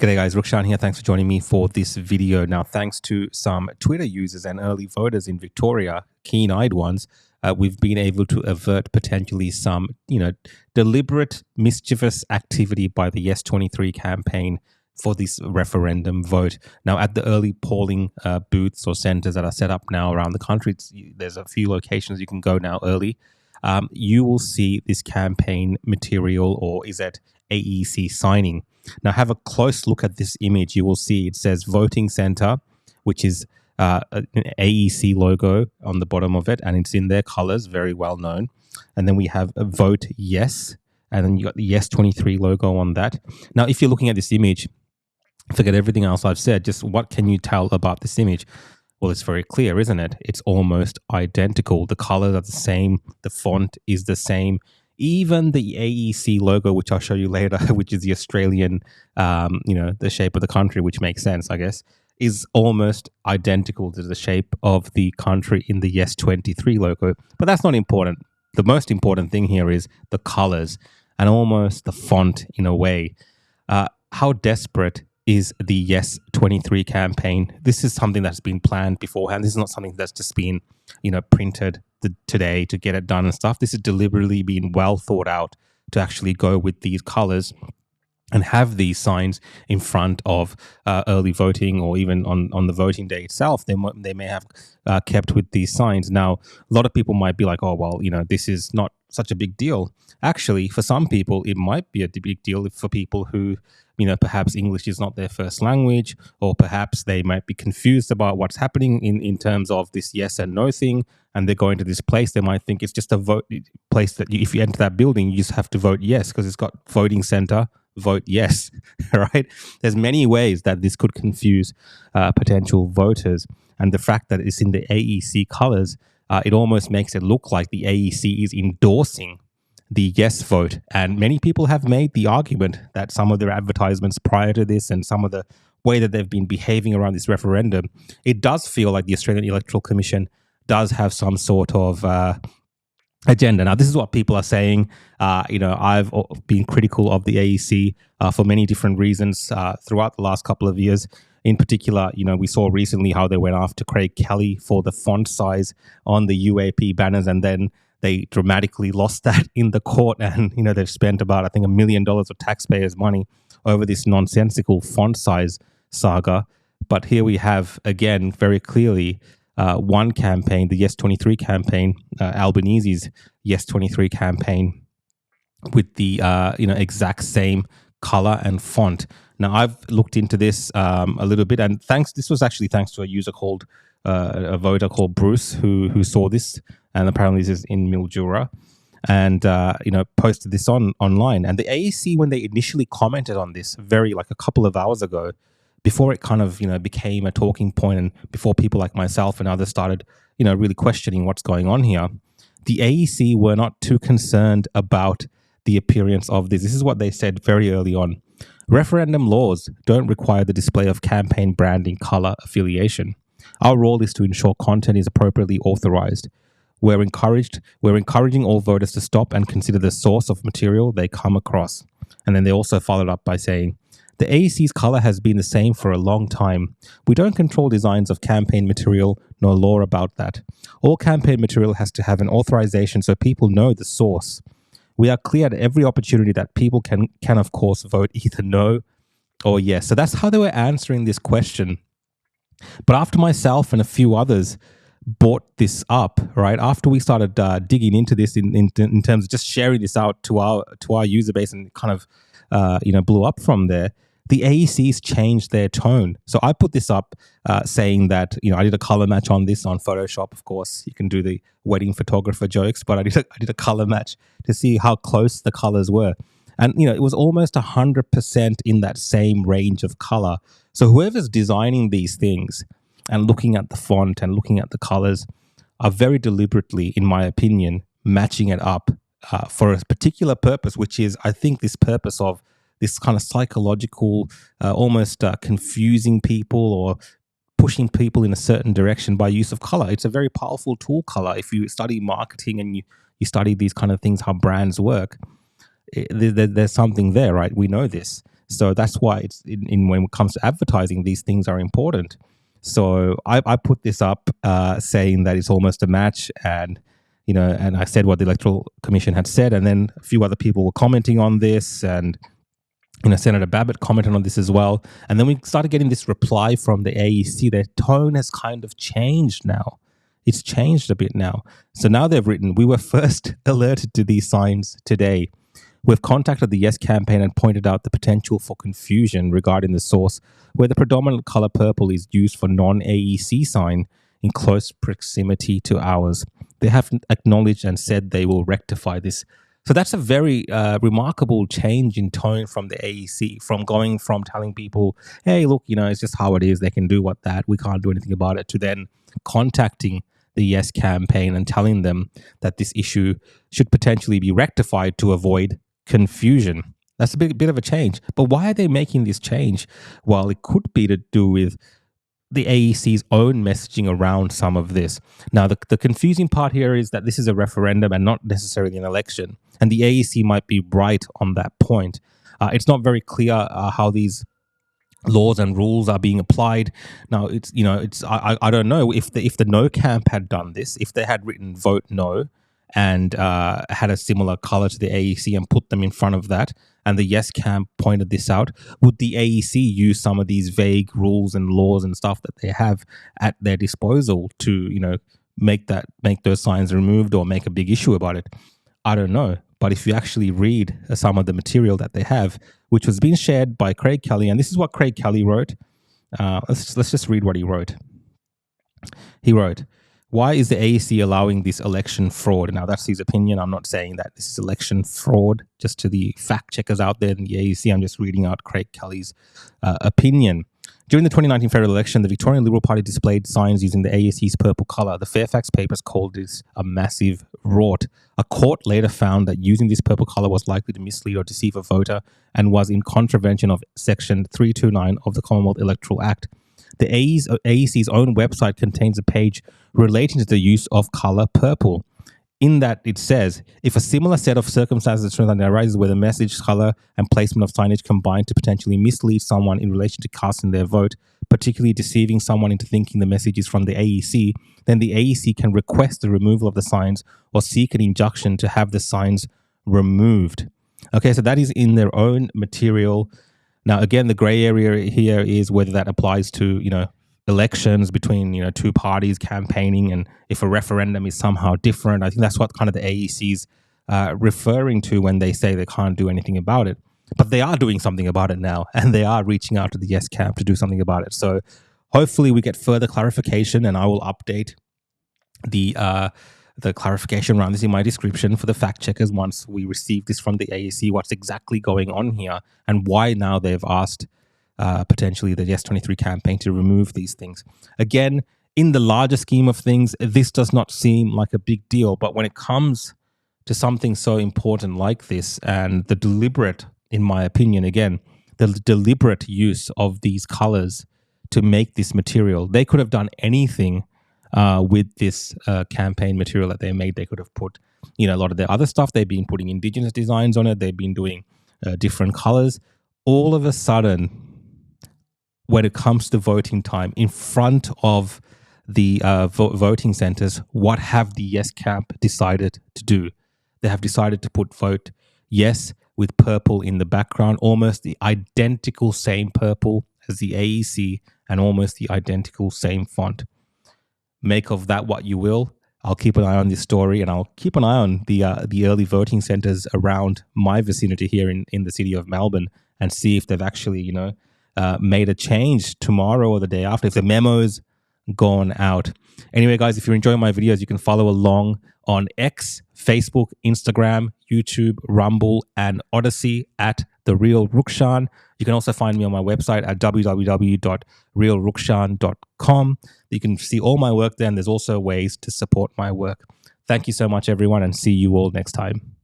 G'day guys, Rukshan here. Thanks for joining me for this video. Now, thanks to some Twitter users and early voters in Victoria, keen-eyed ones, we've been able to avert potentially some, deliberate mischievous activity by the Yes 23 campaign for this referendum vote. Now, at the early polling booths or centres that are set up now around the country, there's a few locations you can go now early. You will see this campaign material, or is it AEC signing. Now, have a close look at this image. You will see it says voting center, which is an AEC logo on the bottom of it, and it's in their colors, very well known. And then we have a vote yes, and then you got the Yes 23 logo on that. Now, if you're looking at this image, forget everything else I've said. Just what can you tell about this image? Well, it's very clear, isn't it? It's almost identical. The colors are the same. The font is the same. Even the AEC logo, which I'll show you later, which is the Australian, the shape of the country, which makes sense, I guess, is almost identical to the shape of the country in the Yes 23 logo. But that's not important. The most important thing here is the colors and almost the font in a way. How desperate is the Yes 23 campaign? This is something that's been planned beforehand. This is not something that's just been, printed today to get it done and stuff. This has deliberately been well thought out to actually go with these colors and have these signs in front of early voting, or even on the voting day itself. They may have kept with these signs. Now, a lot of people might be like, oh, well, this is not such a big deal. Actually, for some people, it might be a big deal for people who, perhaps English is not their first language, or perhaps they might be confused about what's happening in terms of this yes and no thing, and they're going to this place. They might think it's just a vote place that if you enter that building, you just have to vote yes because it's got voting center, vote yes, right? There's many ways that this could confuse potential voters, and the fact that it's in the AEC colors, it almost makes it look like the AEC is endorsing the yes vote. And many people have made the argument that some of their advertisements prior to this and some of the way that they've been behaving around this referendum, it does feel like the Australian Electoral Commission does have some sort of agenda. Now, this is what people are saying. I've been critical of the AEC for many different reasons throughout the last couple of years. In particular, we saw recently how they went after Craig Kelly for the font size on the UAP banners, and then they dramatically lost that in the court. And, they've spent about, I think, $1 million of taxpayers' money over this nonsensical font size saga. But here we have, again, very clearly, one campaign, the Yes 23 campaign, Albanese's Yes 23 campaign, with the exact same color and font. Now, I've looked into this a little bit, and this was actually thanks to a user called a voter called Bruce who saw this, and apparently this is in Mildura, and posted this online. And the AEC, when they initially commented on this, a couple of hours ago, before it kind of became a talking point, and before people like myself and others started really questioning what's going on here, the AEC were not too concerned about the appearance of this. This is what they said very early on. Referendum laws don't require the display of campaign branding, color, affiliation. Our role is to ensure content is appropriately authorized. We're encouraging all voters to stop and consider the source of material they come across. And then they also followed up by saying, the AEC's color has been the same for a long time. We don't control designs of campaign material, nor law about that. All campaign material has to have an authorization so people know the source. We are clear at every opportunity that people can of course vote either no or yes. So that's how they were answering this question. But after myself and a few others brought this up, right, after we started digging into this in terms of just sharing this out to our user base, and kind of blew up from there, the AEC's changed their tone. So I put this up saying that, I did a color match on this on Photoshop. Of course, you can do the wedding photographer jokes, but I did a color match to see how close the colors were. And, it was almost 100% in that same range of color. So whoever's designing these things and looking at the font and looking at the colors are very deliberately, in my opinion, matching it up for a particular purpose, which is, I think, this purpose of this kind of psychological, almost confusing people or pushing people in a certain direction by use of color. It's a very powerful tool, color. If you study marketing and you study these kind of things, how brands work, there's something there, right? We know this. So that's why it's when it comes to advertising, these things are important. So I put this up saying that it's almost a match, and and I said what the Electoral Commission had said, and then a few other people were commenting on this, and Senator Babbitt commented on this as well. And then we started getting this reply from the AEC. Their tone has kind of changed now. It's changed a bit now. So now they've written, "We were first alerted to these signs today. We've contacted the Yes campaign and pointed out the potential for confusion regarding the source where the predominant color purple is used for non-AEC sign in close proximity to ours. They have acknowledged and said they will rectify this." So that's a very remarkable change in tone from the AEC, from going from telling people, "Hey, look, it's just how it is. They can do that. We can't do anything about it," to then contacting the Yes campaign and telling them that this issue should potentially be rectified to avoid confusion. That's a bit of a change. But why are they making this change? Well, it could be to do with the AEC's own messaging around some of this. Now, the confusing part here is that this is a referendum and not necessarily an election. And the AEC might be right on that point. It's not very clear how these laws and rules are being applied. Now, I don't know if the No camp had done this, if they had written "vote no" and had a similar color to the AEC and put them in front of that, and the Yes camp pointed this out, would the AEC use some of these vague rules and laws and stuff that they have at their disposal to, make those signs removed or make a big issue about it? I don't know. But if you actually read some of the material that they have, which was being shared by Craig Kelly, and this is what Craig Kelly wrote. Let's just read what he wrote. He wrote, "Why is the AEC allowing this election fraud?" Now, that's his opinion. I'm not saying that this is election fraud. Just to the fact checkers out there in the AEC, I'm just reading out Craig Kelly's opinion. During the 2019 federal election, the Victorian Liberal Party displayed signs using the AEC's purple colour. The Fairfax papers called this a massive rort. A court later found that using this purple colour was likely to mislead or deceive a voter and was in contravention of Section 329 of the Commonwealth Electoral Act. The AEC's own website contains a page relating to the use of colour purple. In that, it says, "If a similar set of circumstances arises where the message, colour, and placement of signage combine to potentially mislead someone in relation to casting their vote, particularly deceiving someone into thinking the message is from the AEC, then the AEC can request the removal of the signs or seek an injunction to have the signs removed." Okay, so that is in their own material. Now, again, the grey area here is whether that applies to, elections between, two parties campaigning, and if a referendum is somehow different. I think that's what kind of the AEC's referring to when they say they can't do anything about it. But they are doing something about it now, and they are reaching out to the Yes camp to do something about it. So hopefully we get further clarification, and I will update the clarification around this in my description for the fact checkers once we receive this from the AEC, what's exactly going on here and why now they've asked potentially the Yes 23 campaign to remove these things. Again, in the larger scheme of things, this does not seem like a big deal, but when it comes to something so important like this, and the deliberate, in my opinion, again, the deliberate use of these colors to make this material, they could have done anything with this campaign material that they made. They could have put, a lot of their other stuff. They've been putting indigenous designs on it. They've been doing different colors. All of a sudden, when it comes to voting time, in front of the voting centers, what have the Yes camp decided to do? They have decided to put vote yes with purple in the background, almost the identical same purple as the AEC and almost the identical same font. Make of that what you will. I'll keep an eye on this story, and I'll keep an eye on the early voting centers around my vicinity here in the city of Melbourne, and see if they've actually, made a change tomorrow or the day after, if the memo's gone out. Anyway, guys, if you're enjoying my videos, you can follow along on X, Facebook, Instagram, YouTube, Rumble, and Odyssey at The Real Rukshan. You can also find me on my website at www.realrukshan.com. You can see all my work there, and there's also ways to support my work. Thank you so much, everyone, and see you all next time.